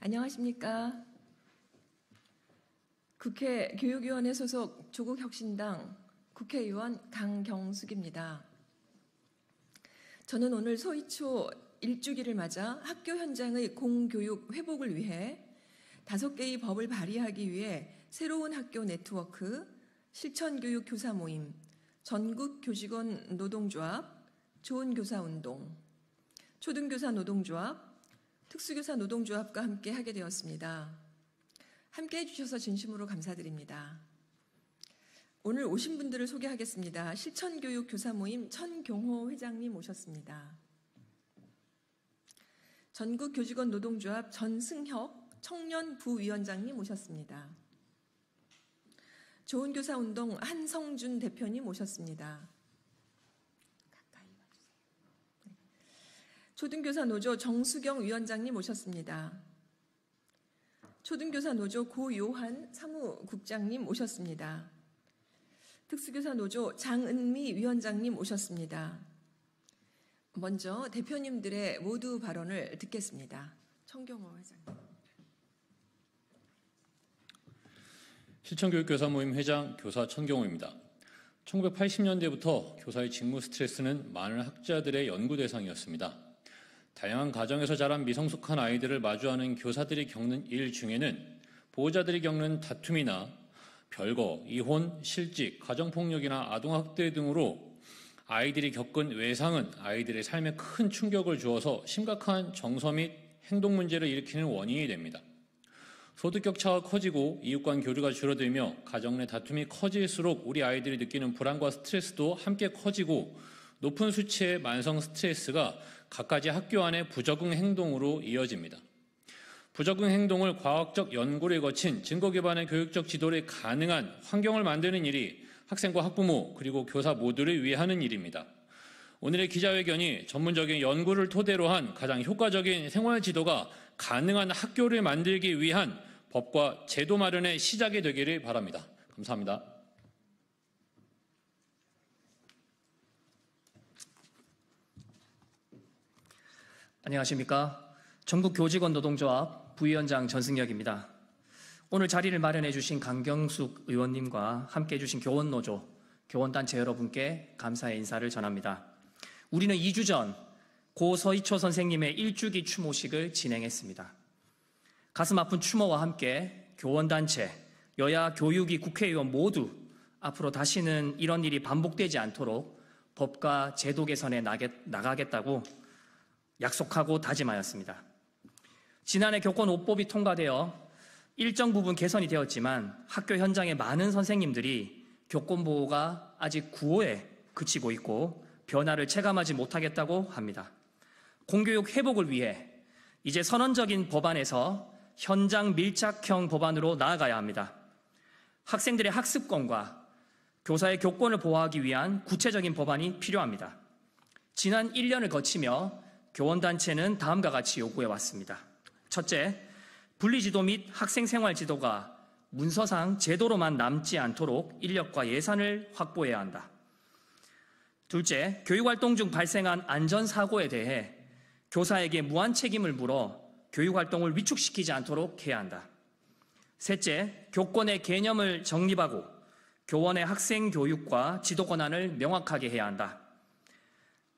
안녕하십니까. 국회 교육위원회 소속 조국혁신당 국회의원 강경숙입니다. 저는 오늘 소위초 1주기를 맞아 학교 현장의 공교육 회복을 위해 5개의 법을 발의하기 위해 새로운 학교 네트워크, 실천교육 교사 모임, 전국교직원 노동조합, 좋은교사운동, 초등교사 노동조합, 특수교사 노동조합과 함께 하게 되었습니다. 함께 해주셔서 진심으로 감사드립니다. 오늘 오신 분들을 소개하겠습니다. 실천교육 교사 모임 천경호 회장님 오셨습니다. 전국교직원 노동조합 전승혁 청년부위원장님 오셨습니다. 좋은교사운동 한성준 대표님 오셨습니다. 초등교사 노조 정수경 위원장님 오셨습니다. 초등교사 노조 고요한 사무국장님 오셨습니다. 특수교사 노조 장은미 위원장님 오셨습니다. 먼저 대표님들의 모두 발언을 듣겠습니다. 천경호 회장님. 실천교육교사 모임 회장 교사 천경호입니다. 1980년대부터 교사의 직무 스트레스는 많은 학자들의 연구 대상이었습니다. 다양한 가정에서 자란 미성숙한 아이들을 마주하는 교사들이 겪는 일 중에는 보호자들이 겪는 다툼이나 별거, 이혼, 실직, 가정폭력이나 아동학대 등으로 아이들이 겪은 외상은 아이들의 삶에 큰 충격을 주어서 심각한 정서 및 행동 문제를 일으키는 원인이 됩니다. 소득 격차가 커지고 이웃 간 교류가 줄어들며 가정 내 다툼이 커질수록 우리 아이들이 느끼는 불안과 스트레스도 함께 커지고 높은 수치의 만성 스트레스가 갖가지 학교 안의 부적응 행동으로 이어집니다. 부적응 행동을 과학적 연구를 거친 증거 기반의 교육적 지도를 가능한 환경을 만드는 일이 학생과 학부모 그리고 교사 모두를 위해 하는 일입니다. 오늘의 기자회견이 전문적인 연구를 토대로 한 가장 효과적인 생활 지도가 가능한 학교를 만들기 위한 법과 제도 마련의 시작이 되기를 바랍니다. 감사합니다. 안녕하십니까. 전국교직원 노동조합 부위원장 전승혁입니다. 오늘 자리를 마련해 주신 강경숙 의원님과 함께 해주신 교원노조, 교원단체 여러분께 감사의 인사를 전합니다. 우리는 2주 전 고 서희초 선생님의 1주기 추모식을 진행했습니다. 가슴 아픈 추모와 함께 교원단체, 여야 교육위 국회의원 모두 앞으로 다시는 이런 일이 반복되지 않도록 법과 제도 개선에 나가겠다고 약속하고 다짐하였습니다. 지난해 교권 5법이 통과되어 일정 부분 개선이 되었지만 학교 현장의 많은 선생님들이 교권 보호가 아직 구호에 그치고 있고 변화를 체감하지 못하겠다고 합니다. 공교육 회복을 위해 이제 선언적인 법안에서 현장 밀착형 법안으로 나아가야 합니다. 학생들의 학습권과 교사의 교권을 보호하기 위한 구체적인 법안이 필요합니다. 지난 1년을 거치며 교원단체는 다음과 같이 요구해 왔습니다. 첫째, 분리지도 및 학생생활 지도가 문서상 제도로만 남지 않도록 인력과 예산을 확보해야 한다. 둘째, 교육활동 중 발생한 안전사고에 대해 교사에게 무한 책임을 물어 교육활동을 위축시키지 않도록 해야 한다. 셋째, 교권의 개념을 정립하고 교원의 학생 교육과 지도 권한을 명확하게 해야 한다.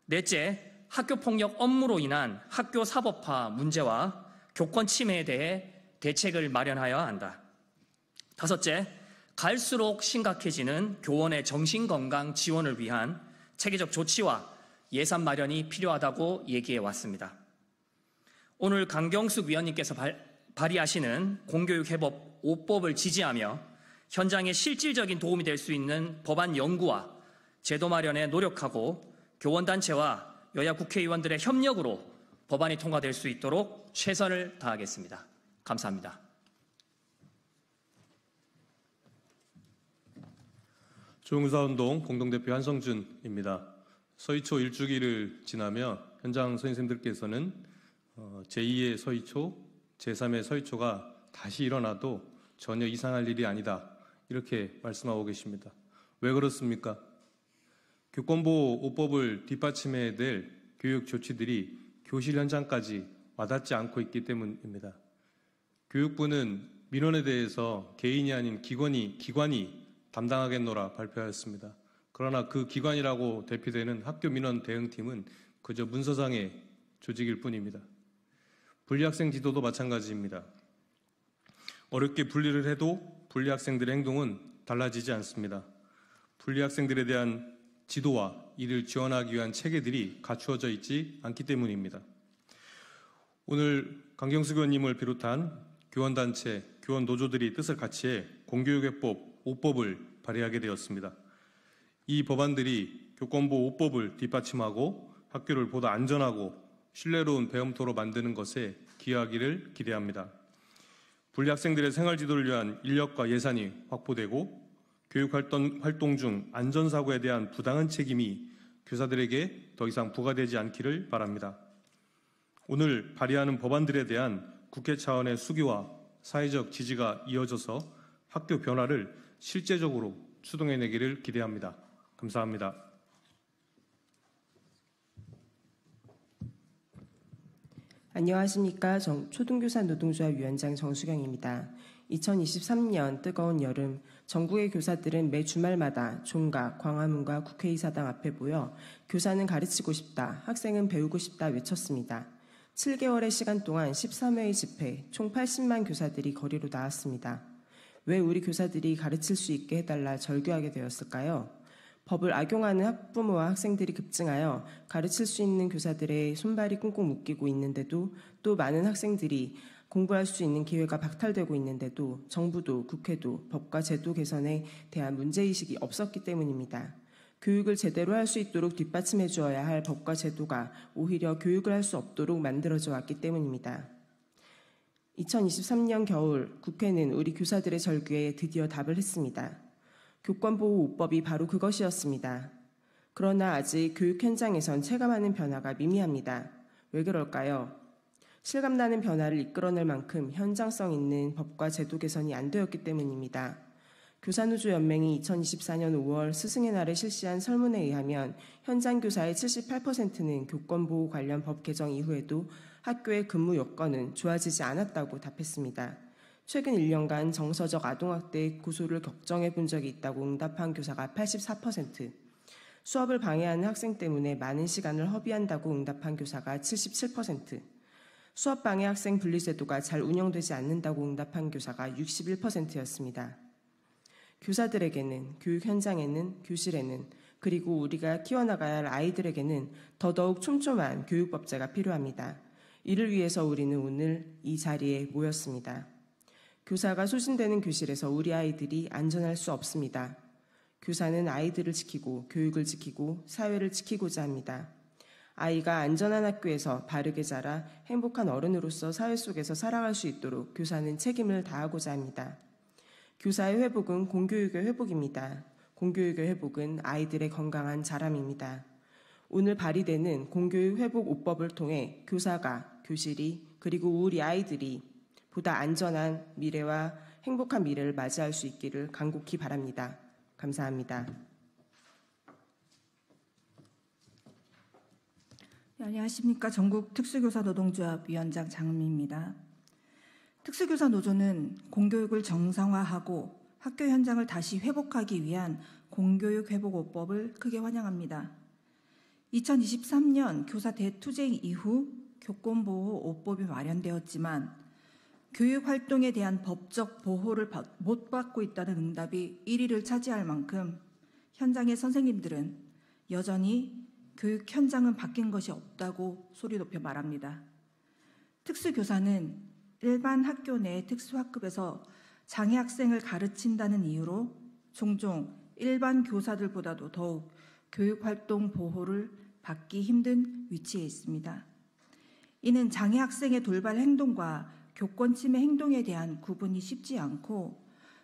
넷째, 학교폭력 업무로 인한 학교 사법화 문제와 교권 침해에 대해 대책을 마련하여야 한다. 다섯째, 갈수록 심각해지는 교원의 정신건강 지원을 위한 체계적 조치와 예산 마련이 필요하다고 얘기해 왔습니다. 오늘 강경숙 위원님께서 발의하시는 공교육회복 5법을 지지하며 현장에 실질적인 도움이 될 수 있는 법안 연구와 제도 마련에 노력하고 교원단체와 여야 국회의원들의 협력으로 법안이 통과될 수 있도록 최선을 다하겠습니다. 감사합니다. 좋은교사운동 공동대표 한성준입니다. 서희초 1주기를 지나며 현장 선생님들께서는 제2의 서희초, 제3의 서희초가 다시 일어나도 전혀 이상할 일이 아니다 이렇게 말씀하고 계십니다. 왜 그렇습니까? 교권보호 5법을 뒷받침해야 될 교육 조치들이 교실 현장까지 와닿지 않고 있기 때문입니다. 교육부는 민원에 대해서 개인이 아닌 기관이 담당하겠노라 발표하였습니다. 그러나 그 기관이라고 대표되는 학교 민원 대응팀은 그저 문서상의 조직일 뿐입니다. 분리학생 지도도 마찬가지입니다. 어렵게 분리를 해도 분리학생들의 행동은 달라지지 않습니다. 분리학생들에 대한 지도와 이를 지원하기 위한 체계들이 갖추어져 있지 않기 때문입니다. 오늘 강경숙 의원님을 비롯한 교원단체, 교원노조들이 뜻을 같이해 공교육회법 5법을 발의하게 되었습니다. 이 법안들이 교권보호 5법을 뒷받침하고 학교를 보다 안전하고 신뢰로운 배움터로 만드는 것에 기여하기를 기대합니다. 분리학생들의 생활지도를 위한 인력과 예산이 확보되고 교육활동 중 안전사고에 대한 부당한 책임이 교사들에게 더 이상 부과되지 않기를 바랍니다. 오늘 발의하는 법안들에 대한 국회 차원의 수기와 사회적 지지가 이어져서 학교 변화를 실제적으로 추동해내기를 기대합니다. 감사합니다. 안녕하십니까. 초등교사 노동조합 위원장 정수경입니다. 2023년 뜨거운 여름, 전국의 교사들은 매 주말마다 종각, 광화문과 국회의사당 앞에 모여 교사는 가르치고 싶다, 학생은 배우고 싶다 외쳤습니다. 7개월의 시간 동안 13회의 집회, 총 80만 교사들이 거리로 나왔습니다. 왜 우리 교사들이 가르칠 수 있게 해달라 절규하게 되었을까요? 법을 악용하는 학부모와 학생들이 급증하여 가르칠 수 있는 교사들의 손발이 꽁꽁 묶이고 있는데도 또 많은 학생들이 공부할 수 있는 기회가 박탈되고 있는데도 정부도 국회도 법과 제도 개선에 대한 문제의식이 없었기 때문입니다. 교육을 제대로 할 수 있도록 뒷받침해 주어야 할 법과 제도가 오히려 교육을 할 수 없도록 만들어져 왔기 때문입니다. 2023년 겨울 국회는 우리 교사들의 절규에 드디어 답을 했습니다. 교권보호 5법이 바로 그것이었습니다. 그러나 아직 교육 현장에선 체감하는 변화가 미미합니다. 왜 그럴까요? 실감나는 변화를 이끌어낼 만큼 현장성 있는 법과 제도 개선이 안 되었기 때문입니다. 교사노조연맹이 2024년 5월 스승의 날에 실시한 설문에 의하면 현장 교사의 78%는 교권보호 관련 법 개정 이후에도 학교의 근무 여건은 좋아지지 않았다고 답했습니다. 최근 1년간 정서적 아동학대 고소를 겪정해 본 적이 있다고 응답한 교사가 84%, 수업을 방해하는 학생 때문에 많은 시간을 허비한다고 응답한 교사가 77%, 수업 방해 학생 분리제도가 잘 운영되지 않는다고 응답한 교사가 61%였습니다. 교사들에게는, 교육 현장에는, 교실에는, 그리고 우리가 키워나가야 할 아이들에게는 더더욱 촘촘한 교육법제가 필요합니다. 이를 위해서 우리는 오늘 이 자리에 모였습니다. 교사가 소진되는 교실에서 우리 아이들이 안전할 수 없습니다. 교사는 아이들을 지키고 교육을 지키고 사회를 지키고자 합니다. 아이가 안전한 학교에서 바르게 자라 행복한 어른으로서 사회 속에서 살아갈 수 있도록 교사는 책임을 다하고자 합니다. 교사의 회복은 공교육의 회복입니다. 공교육의 회복은 아이들의 건강한 자람입니다. 오늘 발의되는 공교육 회복 5법을 통해 교사가, 교실이, 그리고 우리 아이들이 보다 안전한 미래와 행복한 미래를 맞이할 수 있기를 간곡히 바랍니다. 감사합니다. 네, 안녕하십니까. 전국 특수교사 노동조합 위원장 장은미입니다. 특수교사 노조는 공교육을 정상화하고 학교 현장을 다시 회복하기 위한 공교육 회복 5법을 크게 환영합니다. 2023년 교사 대투쟁 이후 교권보호 5법이 마련되었지만 교육 활동에 대한 법적 보호를 못 받고 있다는 응답이 1위를 차지할 만큼 현장의 선생님들은 여전히 교육 현장은 바뀐 것이 없다고 소리 높여 말합니다. 특수교사는 일반 학교 내 특수학급에서 장애 학생을 가르친다는 이유로 종종 일반 교사들보다도 더욱 교육활동 보호를 받기 힘든 위치에 있습니다. 이는 장애 학생의 돌발 행동과 교권 침해 행동에 대한 구분이 쉽지 않고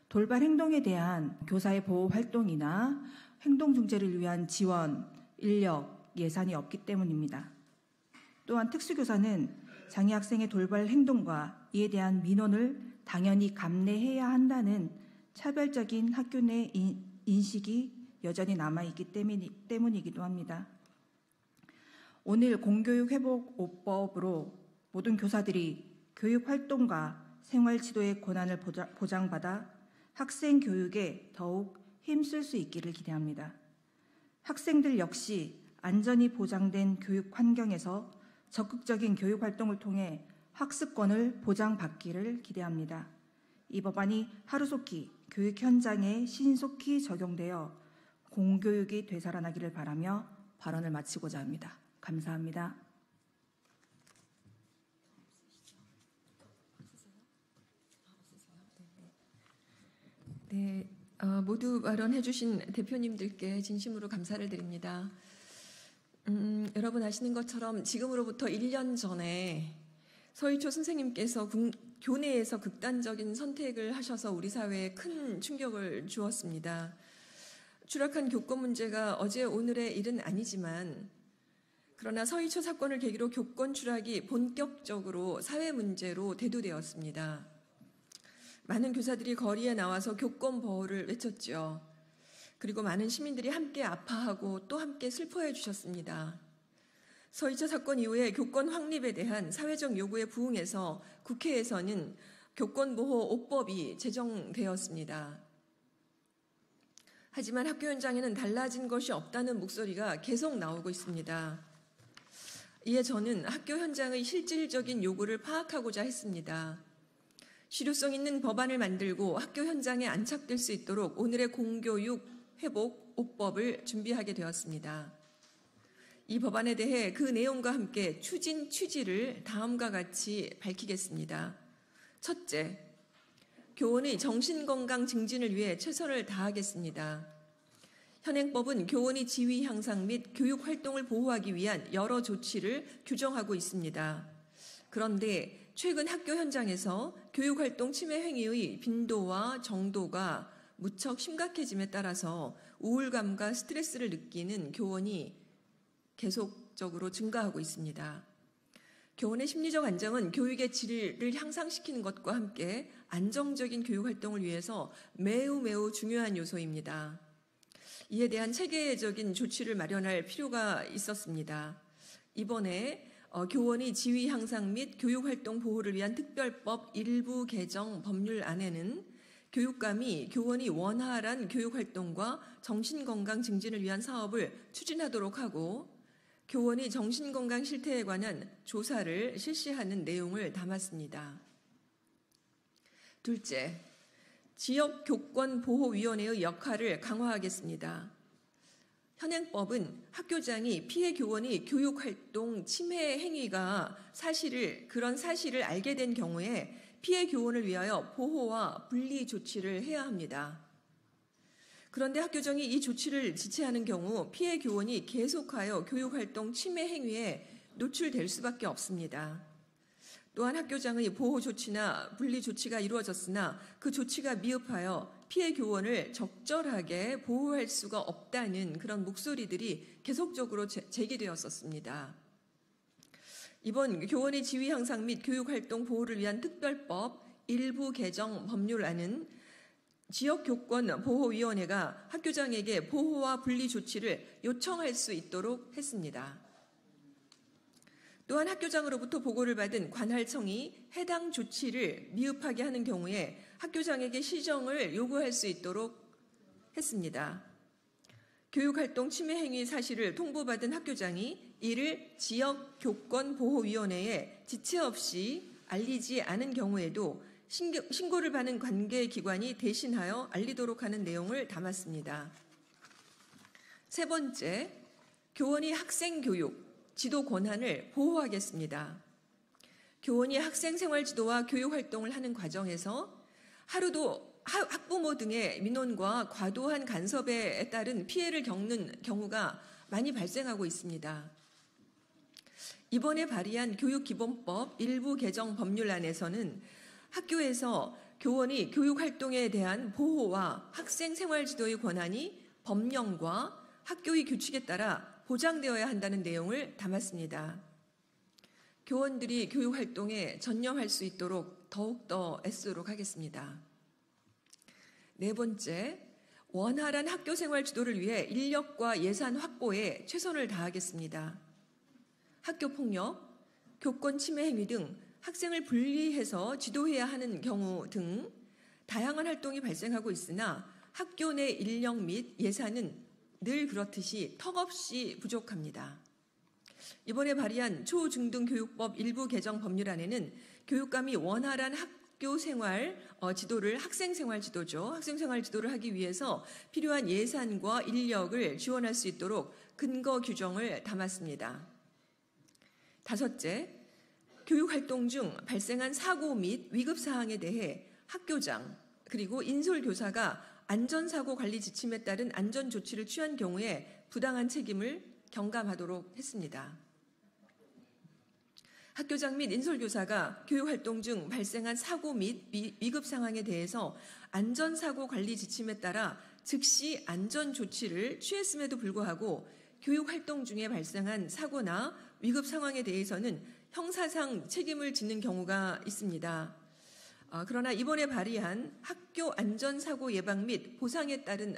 돌발 행동에 대한 교사의 보호 활동이나 행동 중재를 위한 지원, 인력, 예산이 없기 때문입니다. 또한 특수교사는 장애 학생의 돌발 행동과 이에 대한 민원을 당연히 감내해야 한다는 차별적인 학교 내 인식이 여전히 남아있기 때문이기도 합니다. 오늘 공교육 회복 5법으로 모든 교사들이 교육 활동과 생활 지도의 권한을 보장받아 학생 교육에 더욱 힘쓸 수 있기를 기대합니다. 학생들 역시 안전이 보장된 교육 환경에서 적극적인 교육 활동을 통해 학습권을 보장받기를 기대합니다. 이 법안이 하루속히 교육 현장에 신속히 적용되어 공교육이 되살아나기를 바라며 발언을 마치고자 합니다. 감사합니다. 네, 모두 발언해 주신 대표님들께 진심으로 감사를 드립니다. 여러분 아시는 것처럼 지금으로부터 1년 전에 서희초 선생님께서 교내에서 극단적인 선택을 하셔서 우리 사회에 큰 충격을 주었습니다. 추락한 교권 문제가 어제 오늘의 일은 아니지만 그러나 서희초 사건을 계기로 교권 추락이 본격적으로 사회 문제로 대두되었습니다. 많은 교사들이 거리에 나와서 교권 보호를 외쳤죠. 그리고 많은 시민들이 함께 아파하고 또 함께 슬퍼해 주셨습니다. 서희초 사건 이후에 교권 확립에 대한 사회적 요구에 부응해서 국회에서는 교권보호 5법이 제정되었습니다. 하지만 학교 현장에는 달라진 것이 없다는 목소리가 계속 나오고 있습니다. 이에 저는 학교 현장의 실질적인 요구를 파악하고자 했습니다. 실효성 있는 법안을 만들고 학교 현장에 안착될 수 있도록 오늘의 공교육 회복 5법을 준비하게 되었습니다. 이 법안에 대해 그 내용과 함께 추진 취지를 다음과 같이 밝히겠습니다. 첫째, 교원의 정신건강 증진을 위해 최선을 다하겠습니다. 현행법은 교원의 지위 향상 및 교육 활동을 보호하기 위한 여러 조치를 규정하고 있습니다. 그런데 최근 학교 현장에서 교육활동 침해 행위의 빈도와 정도가 무척 심각해짐에 따라서 우울감과 스트레스를 느끼는 교원이 계속적으로 증가하고 있습니다. 교원의 심리적 안정은 교육의 질을 향상시키는 것과 함께 안정적인 교육활동을 위해서 매우 중요한 요소입니다. 이에 대한 체계적인 조치를 마련할 필요가 있었습니다. 이번에 교원의 지위 향상 및 교육활동 보호를 위한 특별법 일부 개정 법률안에는 교육감이 교원이 원활한 교육활동과 정신건강 증진을 위한 사업을 추진하도록 하고 교원이 정신건강 실태에 관한 조사를 실시하는 내용을 담았습니다. 둘째, 지역교권보호위원회의 역할을 강화하겠습니다. 현행법은 학교장이 피해 교원이 교육활동 침해 행위가 그런 사실을 알게 된 경우에 피해 교원을 위하여 보호와 분리 조치를 해야 합니다. 그런데 학교장이 이 조치를 지체하는 경우 피해 교원이 계속하여 교육활동 침해 행위에 노출될 수밖에 없습니다. 또한 학교장의 보호 조치나 분리 조치가 이루어졌으나 그 조치가 미흡하여 피해 교원을 적절하게 보호할 수가 없다는 그런 목소리들이 계속적으로 제기되었었습니다. 이번 교원의 지위 향상 및 교육활동 보호를 위한 특별법 일부 개정 법률안은 지역교권보호위원회가 학교장에게 보호와 분리 조치를 요청할 수 있도록 했습니다. 또한 학교장으로부터 보고를 받은 관할청이 해당 조치를 미흡하게 하는 경우에 학교장에게 시정을 요구할 수 있도록 했습니다. 교육활동 침해 행위 사실을 통보받은 학교장이 이를 지역교권보호위원회에 지체 없이 알리지 않은 경우에도 신고를 받는 관계기관이 대신하여 알리도록 하는 내용을 담았습니다. 세 번째, 교원이 학생교육, 지도 권한을 보호하겠습니다. 교원이 학생생활 지도와 교육활동을 하는 과정에서 하루도 학부모 등의 민원과 과도한 간섭에 따른 피해를 겪는 경우가 많이 발생하고 있습니다. 이번에 발의한 교육기본법 일부 개정 법률안에서는 학교에서 교원이 교육활동에 대한 보호와 학생생활 지도의 권한이 법령과 학교의 규칙에 따라 보장되어야 한다는 내용을 담았습니다. 교원들이 교육활동에 전념할 수 있도록 더욱더 애쓰도록 하겠습니다. 네 번째, 원활한 학교생활 지도를 위해 인력과 예산 확보에 최선을 다하겠습니다. 학교폭력, 교권 침해 행위 등 학생을 분리해서 지도해야 하는 경우 등 다양한 활동이 발생하고 있으나 학교 내 인력 및 예산은 늘 그렇듯이 턱없이 부족합니다. 이번에 발의한 초중등교육법 일부 개정 법률안에는 교육감이 원활한 학교 생활 지도를 학생생활 지도죠. 학생생활 지도를 하기 위해서 필요한 예산과 인력을 지원할 수 있도록 근거 규정을 담았습니다. 다섯째, 교육활동 중 발생한 사고 및 위급사항에 대해 학교장 그리고 인솔교사가 안전사고 관리 지침에 따른 안전조치를 취한 경우에 부당한 책임을 경감하도록 했습니다. 학교장 및 인솔교사가 교육활동 중 발생한 사고 및 위급 상황에 대해서 안전사고 관리 지침에 따라 즉시 안전조치를 취했음에도 불구하고 교육활동 중에 발생한 사고나 위급 상황에 대해서는 형사상 책임을 짓는 경우가 있습니다. 그러나 이번에 발의한 학교 안전사고 예방 및 보상에 따른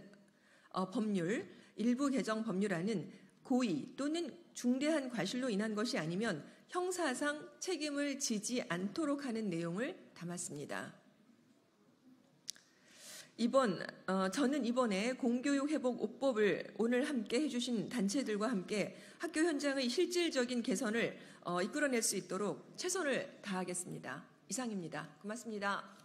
법률 일부 개정 법률안은 고의 또는 중대한 과실로 인한 것이 아니면 형사상 책임을 지지 않도록 하는 내용을 담았습니다. 저는 이번에 공교육 회복 5법을 오늘 함께 해주신 단체들과 함께 학교 현장의 실질적인 개선을 이끌어낼 수 있도록 최선을 다하겠습니다. 이상입니다. 고맙습니다.